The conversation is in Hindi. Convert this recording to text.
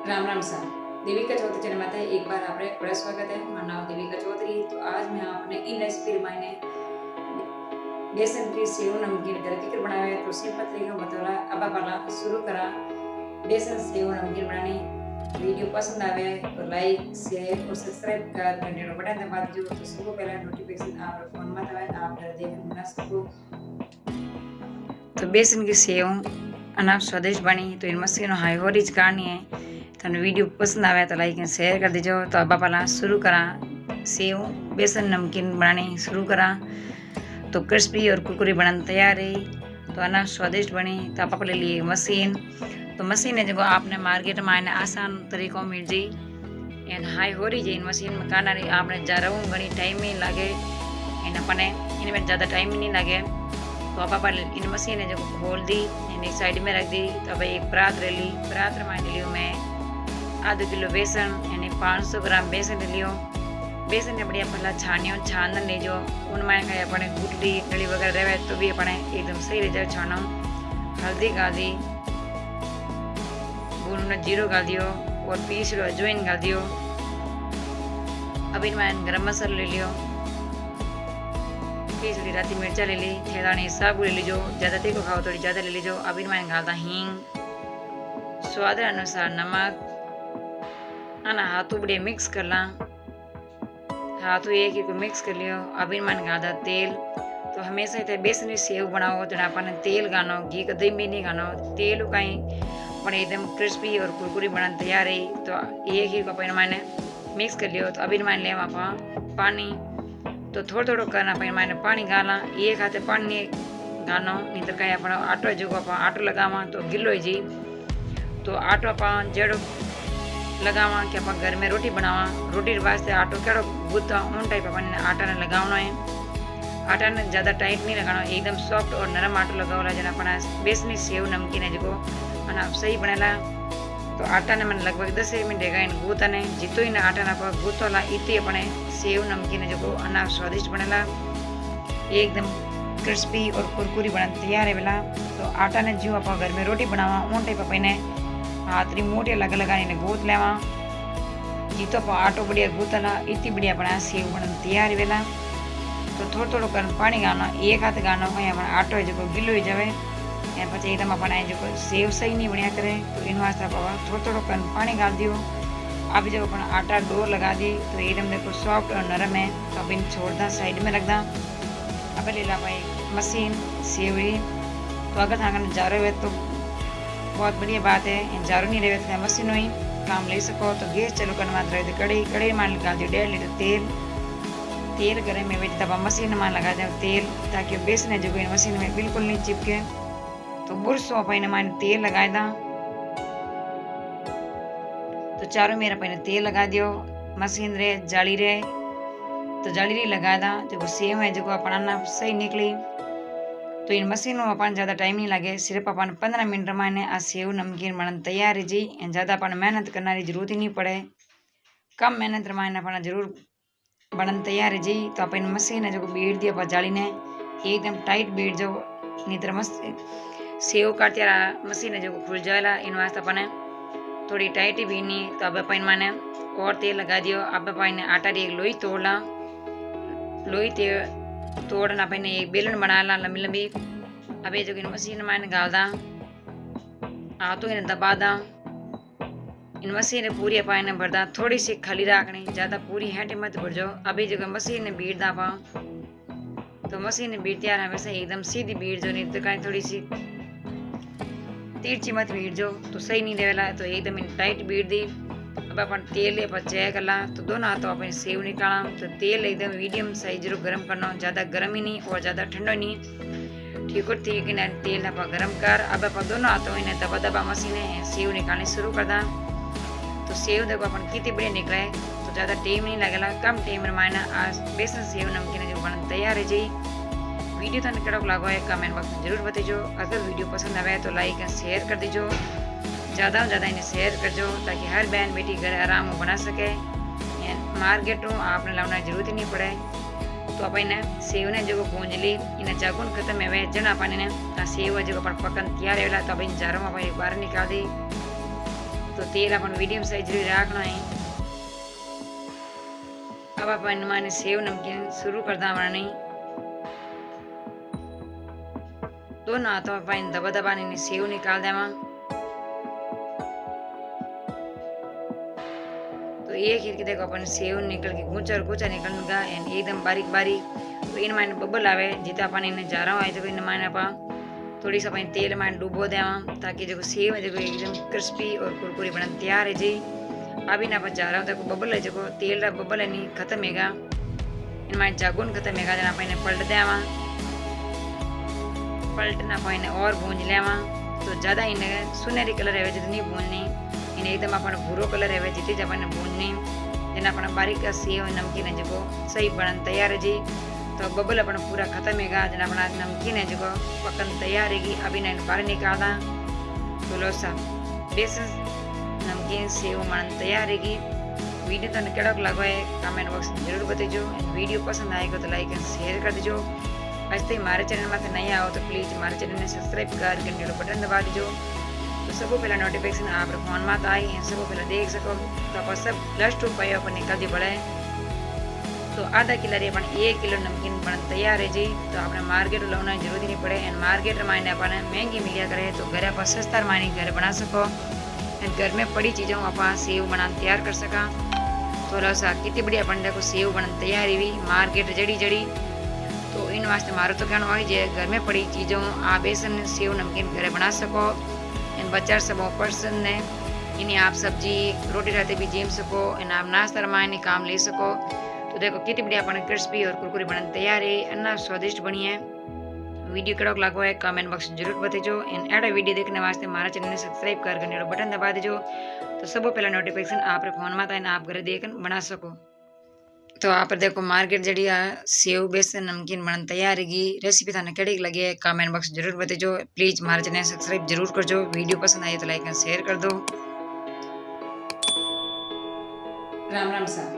राम राम सर। देविका चौधरी चैनल में एक बार आपका बड़ा स्वागत है। मेरा नाम देविका चौधरी। तो आज मैं आपने इन रेसिपी मैंने बेसन की सेव नमकीन घर के बनाया है। तो सिंपल तरीका बतौला अब वाला शुरू करा बेसन सेव नमकीन बनानी। वीडियो पसंद आवे तो लाइक शेयर और सब्सक्राइब कर घंटे को बटन दबा दीजिए तो सबको पहले नोटिफिकेशन आप फोन में आवे आप घर देख बना सको। तो बेसन की सेव अनाप स्वादिष्ट बनी तो इन मशीनों हाई हो रिच करनी है। तो वीडियो पसंद आवे तो लाइक एंड शेयर कर दीजिए। तो अब पहला शुरू करा सेव बेसन नमकीन बनानी शुरू करा। तो क्रिस्पी और कुरकुरी बनाने तैयार है। तो अनाप स्वादिष्ट बनी। तो आप ले लिए मशीन। तो मशीन है जो आपने मार्केट में आने आसान तरीकों मिल जी एंड हाई हो रही है। इन मशीन में काना आपने ज़्यादा घनी टाइम नहीं लगे इन अपने इनमें ज़्यादा टाइम नहीं लगे। तो आप इन मशीन है जो खोल दी एक साइड में रख दी। तो अब एक परात ले ली। परात में लियो मैं आधो किलो बेसन यानी 500 ग्राम बेसन ले लियो। बेसन ने बढ़िया पहला छानियो छान लीजो। उनमें कहीं अपने गुटली डली वगैरह रहे तो भी अपने एकदम सही रह जाए छानो। हल्दी डाल दी, भून जीरो डाल दियो और पीस लो अजवाइन डाल दियो। अब इनमें गरम मसाला ले लियो, पीस ली राती मिर्चा ले ली, थेदानी साबु ले लीजो। ज़्यादा तीखो खाओ थोड़ी ज़्यादा ले लीजो। अब इनमें डालता हींग, स्वाद अनुसार नमक। आना हाथों बढ़िया मिक्स कर ला। हाथों एक एक मिक्स कर लियो। अब इनमें डालता तेल। तो हमेशा इतने बेसन की सेव बनाओ तो अपन तेल गानो घी कदम भी नहीं गानो। तेल कहीं पर एकदम क्रिस्पी और कुरकुरी बनाने तैयार है। तो एक एक अपन मैंने मिक्स कर लियो। तो अब इनमें ले आप पानी। तो थोड़ा थोड़ा करना पे मैंने पानी गाला। एक हाथे पानी गानो नहीं तो कहीं अपना आटो जो आप आटो लगावा तो गिलो ही जी। तो आटो आप जड़ो लगावा कि आप घर में रोटी बनावा। रोटी वास्ते आटो कड़ो गुथा उन टाइप अपन आटा ने लगावना है। आटा ने ज़्यादा टाइट नहीं लगाना, एकदम सॉफ्ट और नरम आटो लगावला जना अपना बेसनी सेव नमकीन है जो अना सही बनेला। तो आटा ने मैंने लगभग 10 मिनट इन गूथा ने जितो ही आटा ना गूथोला इतनी अपने सेव नमकीन जो अनाप स्वादिष्ट बनेला एकदम क्रिस्पी और कुरकुरी बना तैयार है बेला। तो आटा ने जो आप घर में रोटी बनावा उन टाइप अपने हाथ मोटी अलग लगाने गूथ लेवा। जीतो आप आटो बढ़िया गूथला इतनी बढ़िया अपना सेव बना तैयार है बेला। तो थोड़ा थोड़ा कर पानी गानो, एक हाथ गानो कहीं अपना आटो है जो गिलो ही जाए या पीछे एकदम अपना जो सेव सही नहीं बढ़िया करे। तो इन वास्ते आप थोड़ा थोड़ा कर पानी डाल दियो। अब जब अपना आटा डो लगा दी तो एकदम देखो सॉफ्ट और नरम है। तो अब इन छोड़ दा साइड में रख दा। अब ले ला भाई मशीन सेवरी। तो अगर थाना जारो है तो बहुत बढ़िया बात है। जारो नहीं रहे तो मशीन ही काम ले सको। तो गैस चालू करने मात्र तो कड़ी कड़ी मान लगा दियो 1.5 लीटर तेल। तेल गर्म में वेच दबा मशीन में लगा दे तेल ताकि बेसन है जो मशीन में बिल्कुल नहीं चिपके। तो बुरसों अपने मैंने तेल लगाए दा। तो चारों मेरा पहले तेल लगा दियो मशीन रे जाली रे। तो जाली रे लगा दा जो सेव है जो अपना सही निकली। तो इन मशीन में अपन ज़्यादा टाइम नहीं लगे, सिर्फ अपन 15 मिनट में आ सेव नमकीन बनने तैयार है जी। ज़्यादा अपन मेहनत करने की जरूरत ही नहीं पड़े, कम मेहनत में अपना जरूर बनने तैयार है जी। तो अपन मशीन है जो बीट दी अपन जाली ने एकदम टाइट बीट जो नहीं तरह मस्त सेव काटते रहा मशीन है जो खुल जाएगा। इन वास्ते अपने थोड़ी टाइट ही बीनी। तो अब अपन मैंने और तेल लगा दियो। अब अपन आटा री एक लोई तोड़ला। लोई ते तोड़ना अपन एक बेलन बना ला लंबी लंबी। अब ये जो इन मशीन मैंने डाल दा हाथों इन्हें दबा दा। इन मशीन पूरी अपन भर दा, थोड़ी सी खाली रखनी, ज़्यादा पूरी हैंटे मत भर जाओ। अभी जो मशीन बीट दा पा तो मशीन बीट तैयार हमेशा एकदम सीधी बीट जो नहीं तो कहीं थोड़ी सी तिरछी मत बीट जो तो सही नहीं रहेला। तो एकदम टाइट बीट दी। अब अपन तेल अपन चेक करला। तो दोनों हाथों अपन सेव निकाला। तो तेल एकदम मीडियम साइज जरूर गर्म करना, ज़्यादा गर्म ही नहीं और ज़्यादा ठंडा नहीं, ठीक और ठीक है तेल आप गर्म कर। अब अपन दोनों हाथों इन्हें दबा दबा मशीन सेव निकालनी शुरू कर दा। तो सेव देखो अपन कितनी बढ़िया निकला है। तो ज़्यादा टाइम नहीं लगेगा, कम टाइम में मायना आज बेसन सेव नमकीन जो बन तैयार है जी। वीडियो तो कड़क लागो है कमेंट बॉक्स में जरूर बताइए। अगर वीडियो पसंद आवे तो लाइक एंड शेयर कर दीजिए, ज़्यादा से ज़्यादा इन्हें शेयर कर जो ताकि हर बहन बेटी घर आराम हो बना सके। मार्केट में आपने लाना जरूरत ही नहीं पड़े। तो आप इन्हें सेव ने जो गूंज ली इन्हें जागुन खत्म है जन अपन इन्हें सेव जो अपन पकन तैयार है। तो अब इन जारों में बाहर निकाल दी। तो तेल अपन मीडियम साइज रखना है। अब अपन मैंने सेव नमकीन शुरू कर दा बनानी। दोनों हाथों में दबा दबा सेव निकाल देवा। तो एक ही देखो अपन सेव निकल के गुचा निकल गा एकदम बारीक बारीक। तो इन मैंने बबल आवे जिते अपन इन्हें जा रहा है तो इन मैंने आप थोड़ी सा अपन तेल में डूबो देवा ताकि जो सेव है जो एकदम क्रिस्पी और कुरकुरी बन तैयार है जी। अभी ना अपन जा रहा हूँ देखो बबल है जो तेल रा बबल है नहीं खत्म हैगा। इन मैंने जागुन खत्म हैगा जना अपन पलट देवा। पलटना अपन और भूंज लेवा। तो ज़्यादा इन्हें सुनहरी कलर है जितनी भूननी इन्हें एकदम अपन भूरो कलर है जितनी अपन भूननी जना अपन बारीक का सेव नमकीन है जो सही बनन तैयार है जी। तो बबल अपन पूरा खत्म हैगा जना अपना नमकीन है जो पकन तैयार हैगी। अभी ना बाहर निकालदा। तो लो सा बेसन नमकीन सेव मन तैयार हैगी। वीडियो तो कड़क लगो है कमेंट बॉक्स में जरूर बताइए। वीडियो पसंद आएगा तो लाइक एंड शेयर कर दीजिए। आज तक हमारे चैनल में नहीं आओ तो प्लीज़ हमारे चैनल में सब्सक्राइब कर घंटे बटन दबा दीजिए। तो सबको पहला नोटिफिकेशन आप फोन में आई सबको पहले देख सको। तो आप सब लास्ट पाए अपन निकल दी पड़े। तो आधा किलो रे अपन 1 किलो नमकीन बन तैयार है जी। तो आपने मार्केट लाना जरूरत नहीं पड़े एंड मार्केट मायने अपन महंगी मिलिया करे तो घर आप सस्ता मायने घर बना सको एंड घर में पड़ी चीज़ों आप सेव बना तैयार कर सका। थोड़ा सा कितनी बड़ी अपन देखो सेव बन तैयार हुई मार्केट जड़ी जड़ी। तो इन वास्ते मारो तो कहना हो जे घर में पड़ी चीज़ों आप बेसन सेव नमकीन घर बना सको एंड बच्चा सब पर्सन ने इन्हें आप सब्जी रोटी रहते भी जीम सको एंड आप नाश्ता मायने काम ले सको। तो देखो कितनी बढ़िया अपन क्रिस्पी और कुरकुरी बनन तैयार है अन्ना स्वादिष्ट बनी है। वीडियो कड़क लागो है कमेंट बॉक्स में जरूर बताइए एंड एडा वीडियो देखने वास्ते हमारा चैनल ने सब्सक्राइब कर घंटे बटन दबा दीजिए। तो सब पहला नोटिफिकेशन आप फोन में आए आप घर देख बना सको। तो आप देखो मार्केट जड़ी सेव बेसन नमकीन बनन तैयार है। रेसिपी थाने कड़ी लगी है कमेंट बॉक्स में जरूर बताइए। प्लीज हमारे चैनल सब्सक्राइब जरूर करजो। वीडियो पसंद आई तो लाइक एंड शेयर कर दो। राम राम सा।